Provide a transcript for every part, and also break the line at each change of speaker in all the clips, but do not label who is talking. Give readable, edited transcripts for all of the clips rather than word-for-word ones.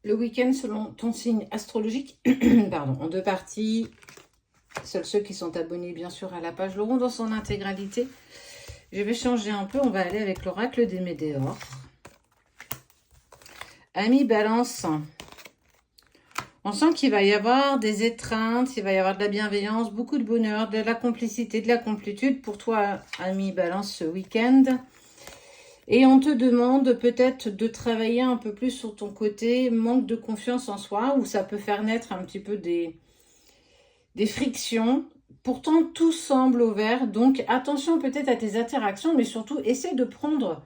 le week-end selon ton signe astrologique, pardon, en deux parties. Seuls ceux qui sont abonnés, bien sûr, à la page l'auront dans son intégralité. Je vais changer un peu. On va aller avec l'oracle des Médéors. Amis Balance, on sent qu'il va y avoir des étreintes, il va y avoir de la bienveillance, beaucoup de bonheur, de la complicité, de la complétude pour toi, ami Balance, ce week-end. Et on te demande peut-être de travailler un peu plus sur ton côté manque de confiance en soi, où ça peut faire naître un petit peu des frictions. Pourtant, tout semble au vert, donc attention peut-être à tes interactions, mais surtout, essaie de prendre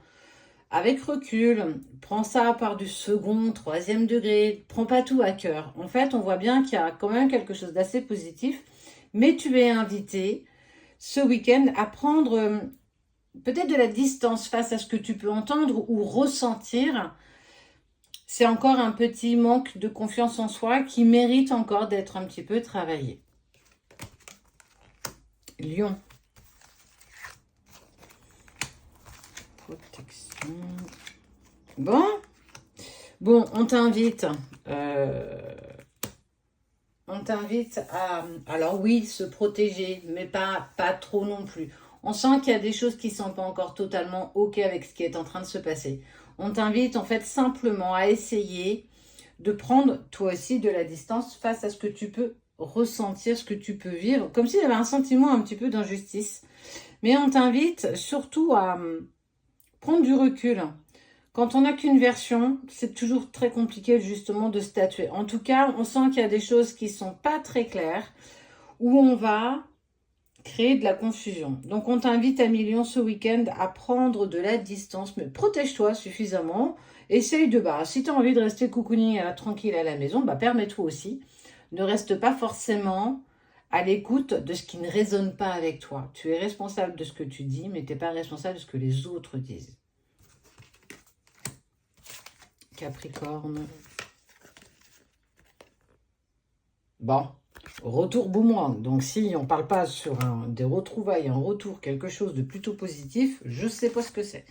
avec recul. Prends ça par du second, troisième degré, prends pas tout à cœur. En fait, on voit bien qu'il y a quand même quelque chose d'assez positif, mais tu es invité ce week-end à prendre peut-être de la distance face à ce que tu peux entendre ou ressentir. C'est encore un petit manque de confiance en soi qui mérite encore d'être un petit peu travaillé. Lion. Protection. Bon, on t'invite. On t'invite à, alors oui, se protéger, mais pas trop non plus. On sent qu'il y a des choses qui ne sont pas encore totalement OK avec ce qui est en train de se passer. On t'invite en fait simplement à essayer de prendre toi aussi de la distance face à ce que tu peux ressentir, ce que tu peux vivre, comme s'il y avait un sentiment un petit peu d'injustice. Mais on t'invite surtout à prendre du recul. Quand on n'a qu'une version, c'est toujours très compliqué justement de statuer. En tout cas, on sent qu'il y a des choses qui ne sont pas très claires, où on va créer de la confusion. Donc on t'invite à Million ce week-end à prendre de la distance, mais protège-toi suffisamment. Essaye de, si tu as envie de rester cocooning tranquille à la maison, permets-toi aussi. Ne reste pas forcément à l'écoute de ce qui ne résonne pas avec toi. Tu es responsable de ce que tu dis, mais tu n'es pas responsable de ce que les autres disent. Capricorne. Bon, retour boomerang. Donc si on ne parle pas sur des retrouvailles, un retour, quelque chose de plutôt positif, je ne sais pas ce que c'est.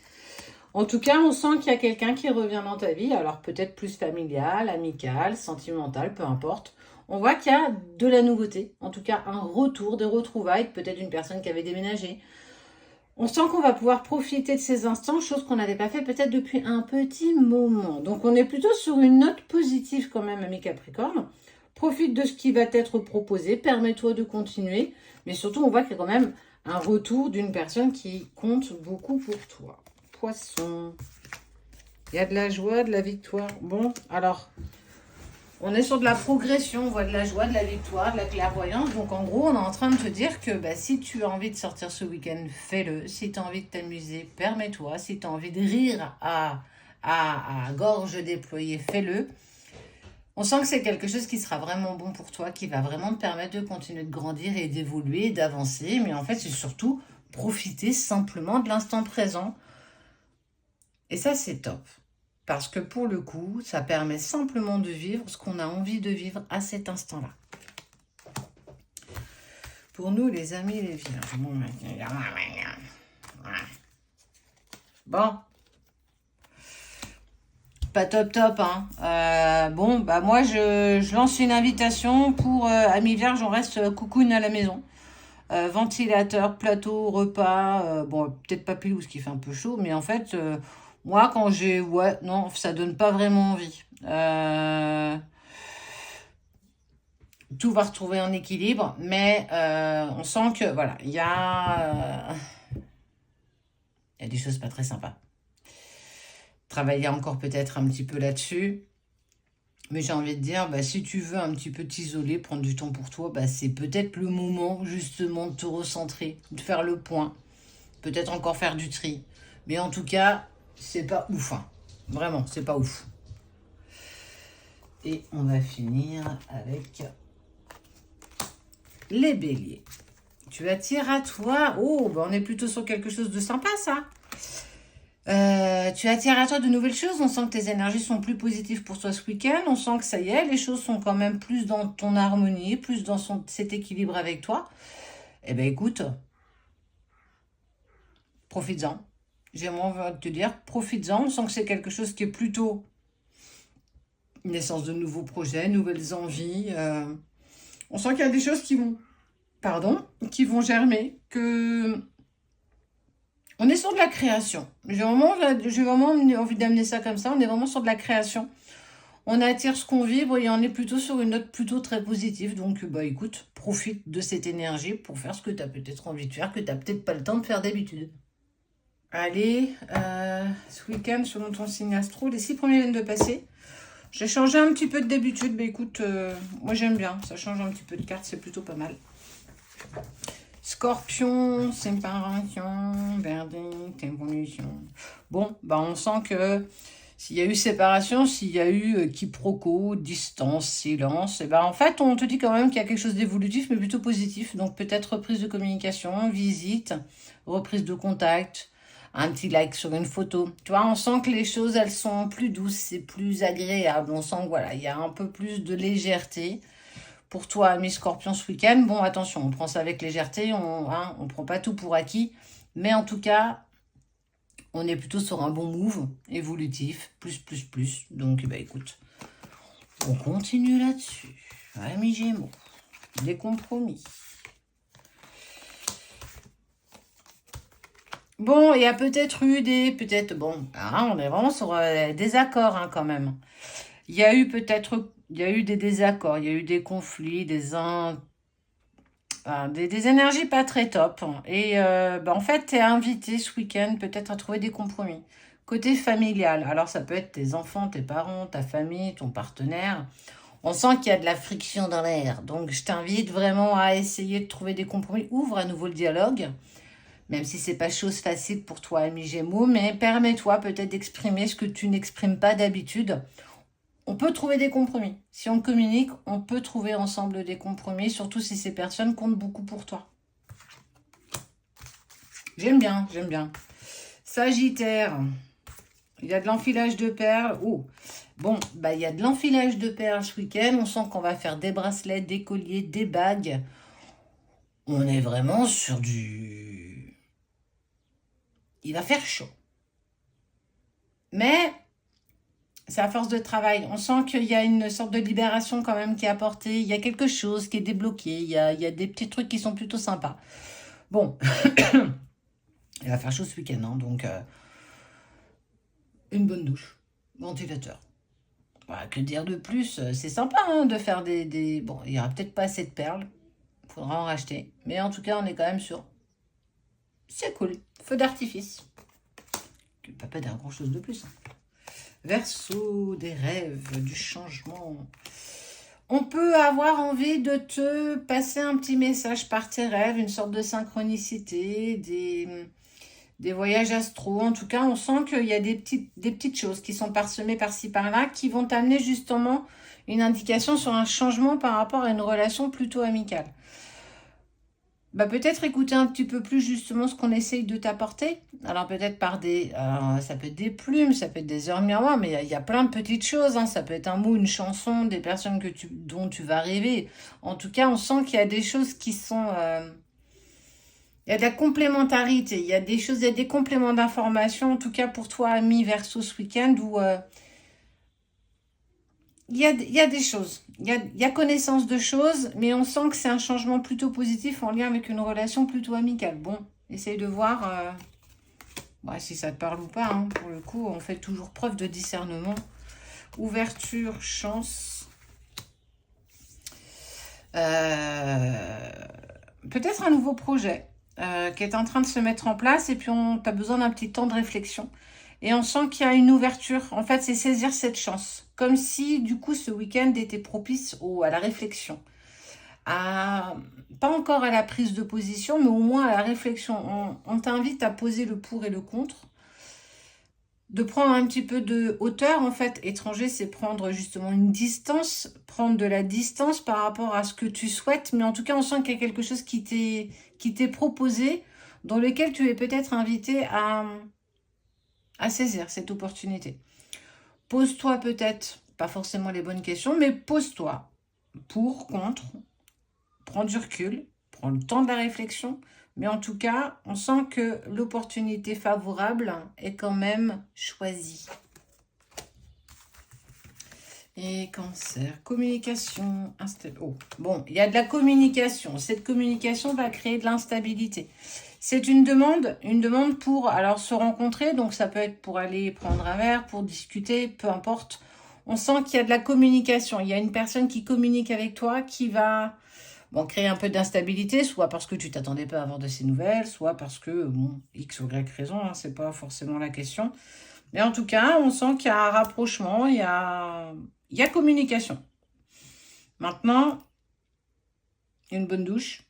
En tout cas, on sent qu'il y a quelqu'un qui revient dans ta vie, alors peut-être plus familial, amical, sentimental, peu importe. On voit qu'il y a de la nouveauté, en tout cas un retour, des retrouvailles, peut-être une personne qui avait déménagé. On sent qu'on va pouvoir profiter de ces instants, chose qu'on n'avait pas fait peut-être depuis un petit moment. Donc on est plutôt sur une note positive quand même, ami Capricorne. Profite de ce qui va t'être proposé, permets-toi de continuer, mais surtout on voit qu'il y a quand même un retour d'une personne qui compte beaucoup pour toi. Poisson, il y a de la joie, de la victoire. Bon, alors, on est sur de la progression, on voit de la joie, de la victoire, de la clairvoyance. Donc en gros, on est en train de te dire que si tu as envie de sortir ce week-end, fais-le. Si tu as envie de t'amuser, permets-toi. Si tu as envie de rire à gorge déployée, fais-le. On sent que c'est quelque chose qui sera vraiment bon pour toi, qui va vraiment te permettre de continuer de grandir et d'évoluer, d'avancer. Mais en fait, c'est surtout profiter simplement de l'instant présent. Et ça, c'est top. Parce que pour le coup, ça permet simplement de vivre ce qu'on a envie de vivre à cet instant-là. Pour nous, les amis, les vierges. Bon. Pas top, hein. Moi, je lance une invitation pour amis vierges, on reste cocoon à la maison. Ventilateur, plateau, repas. Peut-être pas Pilou, qui fait un peu chaud, mais en fait, moi, quand j'ai... Ouais, non, ça donne pas vraiment envie. Tout va retrouver en équilibre, mais on sent que, voilà, il y a des choses pas très sympas. Travailler encore peut-être un petit peu là-dessus. Mais j'ai envie de dire, si tu veux un petit peu t'isoler, prendre du temps pour toi, c'est peut-être le moment justement de te recentrer, de faire le point. Peut-être encore faire du tri. Mais en tout cas, c'est pas ouf. Hein. Vraiment, c'est pas ouf. Et on va finir avec les béliers. Tu attires à toi. Oh, on est plutôt sur quelque chose de sympa, ça. Tu attires à toi de nouvelles choses. On sent que tes énergies sont plus positives pour toi ce week-end. On sent que ça y est, les choses sont quand même plus dans ton harmonie, plus dans cet équilibre avec toi. Eh bien, écoute, profites-en. J'ai envie de te dire, profites-en. On sent que c'est quelque chose qui est plutôt naissance de nouveaux projets, nouvelles envies. On sent qu'il y a des choses qui vont, qui vont germer, que on est sur de la création. J'ai vraiment envie d'amener ça comme ça. On est vraiment sur de la création. On attire ce qu'on vibre et on est plutôt sur une note plutôt très positive. Donc, bah écoute, profite de cette énergie pour faire ce que tu as peut-être envie de faire, que tu n'as peut-être pas le temps de faire d'habitude. Allez, ce week-end, selon ton signe astro, les 6 premiers viennent de passer. J'ai changé un petit peu de d'habitude, mais écoute, moi j'aime bien. Ça change un petit peu de carte, c'est plutôt pas mal. Scorpion, séparation, verdict, évolution. Bon, bah on sent que s'il y a eu séparation, s'il y a eu quiproquo, distance, silence, et ben en fait on te dit quand même qu'il y a quelque chose d'évolutif, mais plutôt positif. Donc peut-être reprise de communication, visite, reprise de contact, un petit like sur une photo. Tu vois, on sent que les choses, elles sont plus douces, c'est plus agréable. On sent que voilà, il y a un peu plus de légèreté. Pour toi, ami Scorpion, ce week-end, bon, attention, on prend ça avec légèreté, on prend pas tout pour acquis, mais en tout cas, on est plutôt sur un bon move, évolutif, plus. Donc, bah écoute, on continue là-dessus. Ami Gémeaux, des compromis. Bon, il y a peut-être eu bon, on est vraiment sur des accords quand même. Il y a eu des désaccords, il y a eu des conflits, des énergies pas très top. Et en fait, tu es invité ce week-end peut-être à trouver des compromis. Côté familial, alors ça peut être tes enfants, tes parents, ta famille, ton partenaire. On sent qu'il y a de la friction dans l'air. Donc, je t'invite vraiment à essayer de trouver des compromis. Ouvre à nouveau le dialogue. Même si c'est pas chose facile pour toi, ami Gémeaux, mais permets-toi peut-être d'exprimer ce que tu n'exprimes pas d'habitude. On peut trouver des compromis. Si on communique, on peut trouver ensemble des compromis, surtout si ces personnes comptent beaucoup pour toi. J'aime bien. Sagittaire, il y a de l'enfilage de perles. Oh, bon, bah il y a de l'enfilage de perles ce week-end. On sent qu'on va faire des bracelets, des colliers, des bagues. On est vraiment sur du... Il va faire chaud. Mais c'est à force de travail. On sent qu'il y a une sorte de libération quand même qui est apportée. Il y a quelque chose qui est débloqué. Il y a des petits trucs qui sont plutôt sympas. Bon, il va faire chaud ce week-end, donc une bonne douche, ventilateur. Voilà, que dire de plus? C'est sympa de faire des... Bon, il n'y aura peut-être pas assez de perles. Il faudra en racheter. Mais en tout cas, on est quand même sûr. C'est cool. Feu d'artifice. Tu ne peux pas dire grand-chose de plus. Verseau, des rêves, du changement. On peut avoir envie de te passer un petit message par tes rêves, une sorte de synchronicité, des voyages astro. En tout cas, on sent qu'il y a des petites choses qui sont parsemées par-ci, par-là, qui vont t'amener justement une indication sur un changement par rapport à une relation plutôt amicale. Bah, peut-être écouter un petit peu plus justement ce qu'on essaye de t'apporter. Alors peut-être par ça peut être des plumes, ça peut être des heures miroirs, mais il y a plein de petites choses. Ça peut être un mot, une chanson, des personnes dont tu vas rêver. En tout cas, on sent qu'il y a des choses qui sont... il y a de la complémentarité, il y a des compléments d'information. En tout cas pour toi, ami Verseau, ce week-end, où il y a des choses. Il y a connaissance de choses, mais on sent que c'est un changement plutôt positif en lien avec une relation plutôt amicale. Bon, essaye de voir si ça te parle ou pas. Pour le coup, on fait toujours preuve de discernement. Ouverture, chance. Peut-être un nouveau projet qui est en train de se mettre en place et puis tu as besoin d'un petit temps de réflexion. Et on sent qu'il y a une ouverture. En fait, c'est saisir cette chance. Comme si, du coup, ce week-end était propice à la réflexion. Pas encore à la prise de position, mais au moins à la réflexion. On t'invite à poser le pour et le contre. De prendre un petit peu de hauteur, en fait. Étranger, c'est prendre justement une distance. Prendre de la distance par rapport à ce que tu souhaites. Mais en tout cas, on sent qu'il y a quelque chose qui t'est proposé, dans lequel tu es peut-être invité à saisir cette opportunité. Pose-toi peut-être, pas forcément les bonnes questions, mais pose-toi pour, contre, prends du recul, prends le temps de la réflexion, mais en tout cas, on sent que l'opportunité favorable est quand même choisie. Et cancer, communication, oh. Bon, il y a de la communication. Cette communication va créer de l'instabilité. C'est une demande pour alors se rencontrer. Donc, ça peut être pour aller prendre un verre, pour discuter, peu importe. On sent qu'il y a de la communication. Il y a une personne qui communique avec toi qui va créer un peu d'instabilité, soit parce que tu t'attendais pas à avoir de ces nouvelles, soit parce que, bon, X ou Y raison, hein, c'est pas forcément la question. Mais en tout cas, on sent qu'il y a un rapprochement, il y a communication. Maintenant, une bonne douche,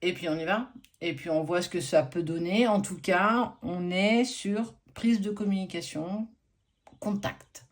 et puis on y va. Et puis on voit ce que ça peut donner. En tout cas, on est sur prise de communication, contact.